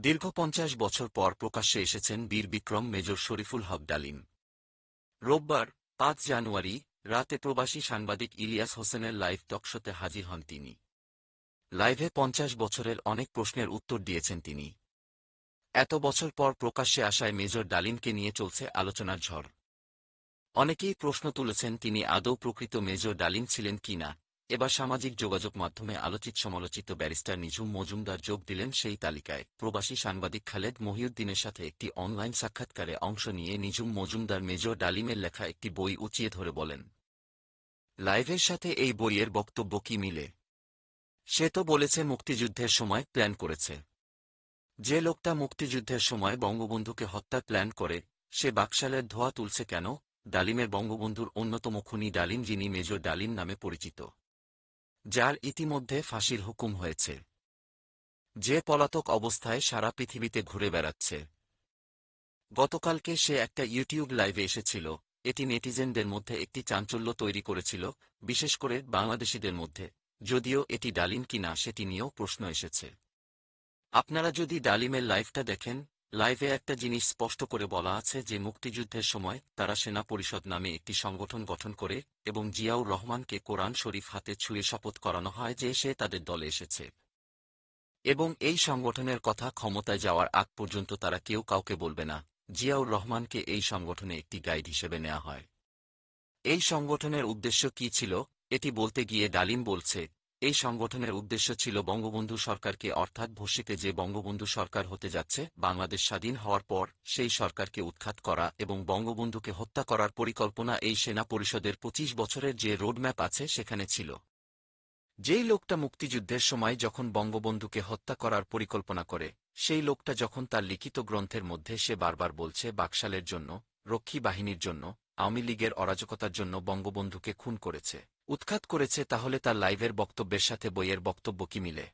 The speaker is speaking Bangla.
দীর্ঘ ৫০ বছর পর প্রকাশ্যে এসেছেন বীর বিক্রম মেজর শরীফুল হক ডালিম। রোববার ৫ জানুয়ারি রাতে প্রবাসী সাংবাদিক ইলিয়াস হোসেনের লাইভ টকশোতে হাজির হন তিনি। লাইভে ৫০ বছরের অনেক প্রশ্নের উত্তর দিয়েছেন তিনি। এত বছর পর প্রকাশ্যে আসায় মেজর ডালিমকে নিয়ে চলছে আলোচনার ঝড়। অনেকেই প্রশ্ন তুলেছেন তিনি আদৌ প্রকৃত মেজর ডালিম ছিলেন কিনা। এবার সামাজিক যোগাযোগ মাধ্যমে আলোচিত সমালোচিত ব্যারিস্টার নিঝুম মজুমদার যোগ দিলেন সেই তালিকায়। প্রবাসী সাংবাদিক খালেদ মহিউদ্দিনের সাথে একটি অনলাইন সাক্ষাৎকারে অংশ নিয়ে নিঝুম মজুমদার মেজর ডালিমের লেখা একটি বই উঁচিয়ে ধরে বলেন, লাইভের সাথে এই বইয়ের বক্তব্য কি মিলে? সে তো বলেছে মুক্তিযুদ্ধের সময় প্ল্যান করেছে। যে লোকটা মুক্তিযুদ্ধের সময় বঙ্গবন্ধুকে হত্যার প্ল্যান করে, সে বাকশালের ধোঁয়া তুলছে কেন? ডালিমের বঙ্গবন্ধুর অন্যতম খুনি ডালিম, যিনি মেজর ডালিম নামে পরিচিত, যার ইতিমধ্যে ফাঁসির হুকুম হয়েছে, যে পলাতক অবস্থায় সারা পৃথিবীতে ঘুরে বেড়াচ্ছে। গতকালকে সে একটা ইউটিউব লাইভে এসেছিল। এটি নেটিজেনদের মধ্যে একটি চাঞ্চল্য তৈরি করেছিল, বিশেষ করে বাংলাদেশিদের মধ্যে। যদিও এটি ডালিম কিনা সেটি নিয়েও প্রশ্ন এসেছে। আপনারা যদি ডালিমের লাইভটা দেখেন, লাইভে একটা জিনিস স্পষ্ট করে বলা আছে যে মুক্তিযুদ্ধের সময় তারা সেনা পরিষদ নামে একটি সংগঠন গঠন করে এবং জিয়াউর রহমানকে কোরআন শরীফ হাতে ছুঁয়ে শপথ করানো হয় যে সে তাদের দলে এসেছে এবং এই সংগঠনের কথা ক্ষমতায় যাওয়ার আগ পর্যন্ত তারা কেউ কাউকে বলবে না। জিয়াউর রহমানকে এই সংগঠনে একটি গাইড হিসেবে নেওয়া হয়। এই সংগঠনের উদ্দেশ্য কী ছিল এটি বলতে গিয়ে ডালিম বলছে, এই সংগঠনের উদ্দেশ্য ছিল বঙ্গবন্ধু সরকারকে, অর্থাৎ ভবিষ্যতে যে বঙ্গবন্ধু সরকার হতে যাচ্ছে বাংলাদেশ স্বাধীন হওয়ার পর, সেই সরকারকে উৎখাত করা এবং বঙ্গবন্ধুকে হত্যা করার পরিকল্পনা এই সেনা পরিষদের ২৫ বছরের যে রোডম্যাপ আছে সেখানে ছিল। যেই লোকটা মুক্তিযুদ্ধের সময় যখন বঙ্গবন্ধুকে হত্যা করার পরিকল্পনা করে, সেই লোকটা যখন তার লিখিত গ্রন্থের মধ্যে সে বারবার বলছে বাকশালের জন্য, রক্ষী বাহিনীর জন্য, আওয়ামী লীগের অরাজকতার জন্য বঙ্গবন্ধুকে খুন করেছে, উৎখাত করেছে, তাহলে তার লাইভের বক্তব্যের সাথে বইয়ের বক্তব্য কি মিলে?